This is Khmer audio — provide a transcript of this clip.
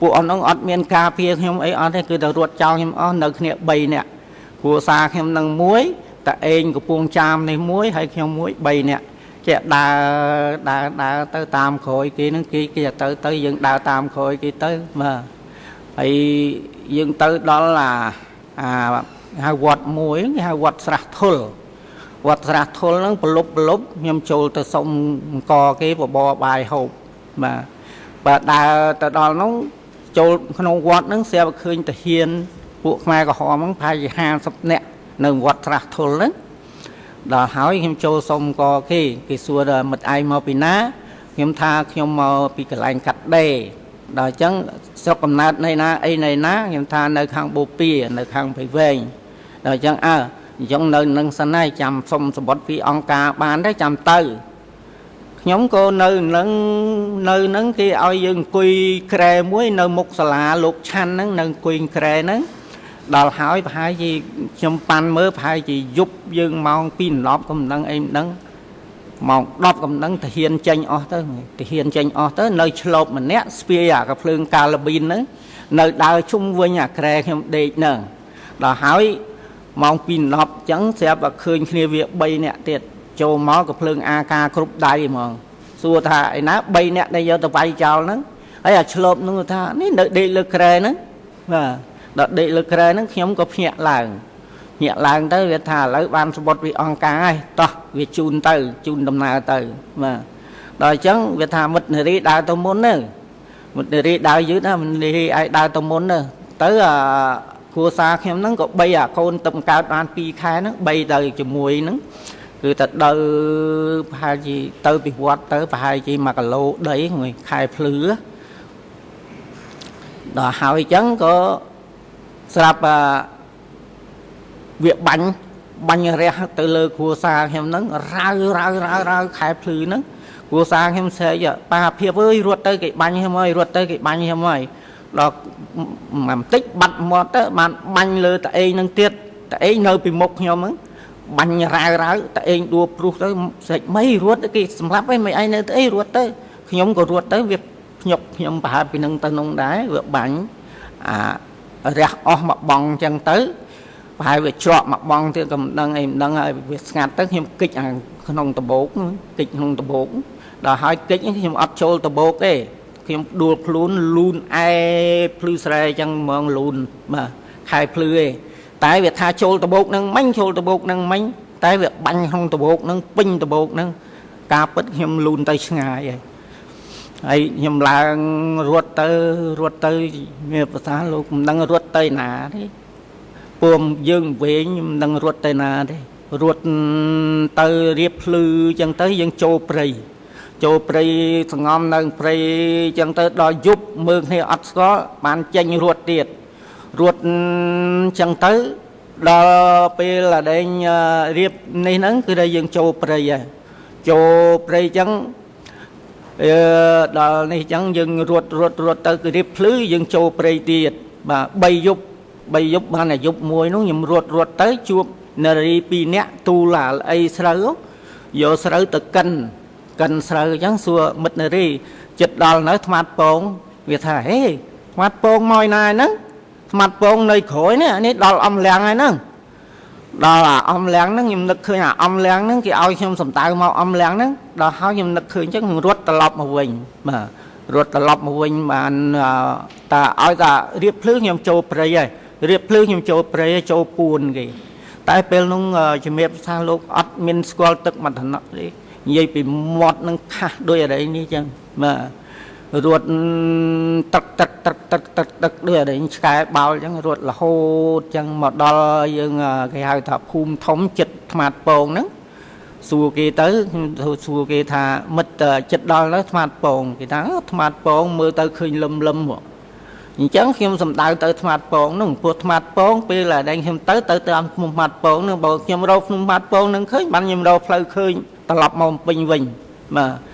ពួកអត់នោះអត់មានការពារខ្ញុំអីអត់ទេគឺតែរត់ចោលខ្ញុំអស់នៅគ្នា3នាក់គ្រួសារខ្ញុំនឹងមួយតែឯងកំពុងចាមនេះមួយហើយខ្ញុំមួយ3នាក់ចេះដើរទៅតាមក្រោយគេនឹងគេទៅយើងដើរតាមក្រោយគេទៅបាទហើយយើងទៅដល់ហៅវត្តមួយគេហៅវត្តស្រះធុលវត្តស្រះធុលហ្នឹងប្រលប់ខ្ញុំចូលទៅសុំអង្គគេបបរបាយហូបបាទដើរទៅដល់នោះចូលក្នុងវត្តហ្នឹងស្រាប់ឃើញតាហ៊ានពួកខ្មែរក្រហមហ្នឹងប្រហែលជា50នាក់នៅវត្តស្រះធុលហ្នឹងដល់ហើយខ្ញុំចូលសុំអង្គគេសួរមិត្តឯងមកពីណាខ្ញុំថាខ្ញុំមកពីកន្លែងកាត់ដេរដល់អញ្ចឹងស្រុកកំណើតនៃណាអីនៃណាខ្ញុំថានៅខាងបូព៌ានៅខាងព្រៃវែងដល់អញ្ចឹងអញ្ចឹងនៅនឹងសិនហើយចាំសុំសម្បត្តិពីអង្គការបានទេចាំទៅខ្ញុំក៏នៅនឹងគេឲ្យយើងអង្គុយក្រែមួយនៅមុខសាលាលោកឆាន់ហ្នឹងនៅអង្គុយក្រែហ្នឹងដល់ហើយប្រហែលជាខ្ញុំប៉ាន់មើលប្រហែលជាយប់យើងម៉ោង2:10កំណឹងអីមិនដឹងម៉ោង10កំណឹងទាហានចេញអស់ទៅនៅឆ្លប់ម្នាក់ស្ពាយអាកាភ្លើងកាឡាប៊ីនហ្នឹងនៅដើរជុំវិញអាក្រែខ្ញុំដេកហ្នឹងដល់ហើយម៉ោង2:10អញ្ចឹងស្រាប់តែឃើញគ្នាវា3នាក់ទៀតចូលមកកាភ្លើងអាការគ្រប់ដៃហ្មងសួរថាឯណា3នាក់ដែលយកទៅវាយចោលហ្នឹងហើយអាឆ្លប់ហ្នឹងថានេះនៅដេកលើក្រែហ្នឹងបាទដល់ដេកលើក្រែហ្នឹងខ្ញុំក៏ភ្ញាក់ឡើងទៅវាថាឥឡូវបានសម្បត្តិពីអង្គការហើយតោះវាជូនដំណើរទៅបាទដល់អញ្ចឹងវាថាមិត្តនារីដើរទៅមុនទៅមិត្តនារីដើរយឺតណាមិត្តនារីឲ្យដើរទៅមុនទៅគ្រួសារខ្ញុំហ្នឹងក៏បីអាកូនទៅកើតបាន2ខែហ្នឹងបីទៅជាមួយហ្នឹងគឺតែដើរប្រហែលជាទៅពីវត្តទៅប្រហែលជា1គីឡូដីមួយខែភ្លឺដល់ហើយអញ្ចឹងក៏ស្រាប់វាបាញ់រះទៅលើគ្រួសារខ្ញុំហ្នឹងរើខែភ្លឺហ្នឹងគ្រួសារខ្ញុំស្រែកប៉ាភាពអើយរត់ទៅគេបាញ់ខ្ញុំហើយដល់បន្តិចបាត់មាត់ទៅបានបាញ់លើតឯងហ្នឹងទៀតតឯងនៅពីមុខខ្ញុំហ្នឹងបាញ់រើតឯងដួលព្រុសទៅស្រេចមិនរត់គេសម្លាប់ឯងមិនឯងនៅទៅរត់ទៅខ្ញុំក៏រត់ទៅវាខ្ញុំប្រហែលពីនឹងទៅនោះដែរវាបាញ់រះអស់មកបងអញ្ចឹងទៅប្រហែលវាច្រកមកបងទៀតក៏មិនដឹងអីមិនដឹងហើយវាស្ងាត់ទៅខ្ញុំគិចក្នុងដបោកដល់ហើយគិចខ្ញុំអត់ចូលដបោកទេខ្ញុំដួលខ្លួនលូនភ្លឺស្រែអញ្ចឹងហ្មងលូនបាទខែភ្លឺឯងតែវាថាចូលដបោកនឹងមិញតែវាបាញ់ក្នុងដបោកនឹងពេញដបោកនឹងការពិតខ្ញុំលូនទៅឆ្ងាយហើយខ្ញុំឡើងរត់ទៅមានភាសាលោកមិនដឹងរត់ទៅណាទេពួកយើងវែងមិនដឹងរត់ទៅណាទេរត់ទៅរៀបភ្លឺអញ្ចឹងទៅយើងចូលព្រៃសងំនៅព្រៃអញ្ចឹងទៅដល់យប់មើលគ្នាអត់ស្គាល់បានចេញរត់ទៀតរត់អញ្ចឹងទៅដល់ពេលដែលរៀបនេះហ្នឹងគឺដែលយើងចូលព្រៃហើយចូលព្រៃអញ្ចឹងដល់នេះអញ្ចឹងយើងរត់ទៅគឺរៀបភ្លឺយើងចូលព្រៃទៀតបាទ3យប់បានតែយប់មួយនោះខ្ញុំរត់ទៅជួបនារី2នាក់ទូឡាអីស្រូវយកស្រូវទៅកិនស្រូវអញ្ចឹងសួរមិត្តនារីចិត្តដល់នៅថ្មាត់ពងវាថាហេថ្មាត់ពងមកឯណាហ្នឹងថ្មាត់ពងនៅក្រោយនេះដល់អំលៀងហើយហ្នឹងដល់អំលៀងហ្នឹងខ្ញុំនឹកឃើញអំលៀងហ្នឹងគេឲ្យខ្ញុំសំដៅមកអំលៀងហ្នឹងដល់ហើយខ្ញុំនឹកឃើញអញ្ចឹងរត់ត្រឡប់មកវិញបាទរត់ត្រឡប់មកវិញបានតែឲ្យតែរៀបភ្លឺខ្ញុំចូលព្រៃហើយចូលពួនគេតែពេលនោះជំរាបថាលោកអត់មានស្គាល់ទឹកមត្ថណៈទេនិយាយពីមាត់នឹងខាស់ដូចអីនេះអញ្ចឹងបាទរត់ទឹកដូចអីឆ្កែបោលអញ្ចឹងរត់រហូតអញ្ចឹងមកដល់យើងគេហៅថាភូមិធំចិត្តថ្មាតពងហ្នឹងសួរគេទៅសួរគេថាមិត្តចិត្តដល់ទៅថ្មាតពងគេថាថ្មាតពងមើលទៅឃើញលឹមអញ្ចឹងខ្ញុំសំដៅទៅថ្មាតពងនោះពោះថ្មាតពងពេលដែលខ្ញុំទៅតាមភ្នំថ្មាតពងនោះបើខ្ញុំរកភ្នំថ្មាតពងនឹងឃើញបានខ្ញុំរកផ្លូវឃើញត្រឡប់មកពេញវិញបាទ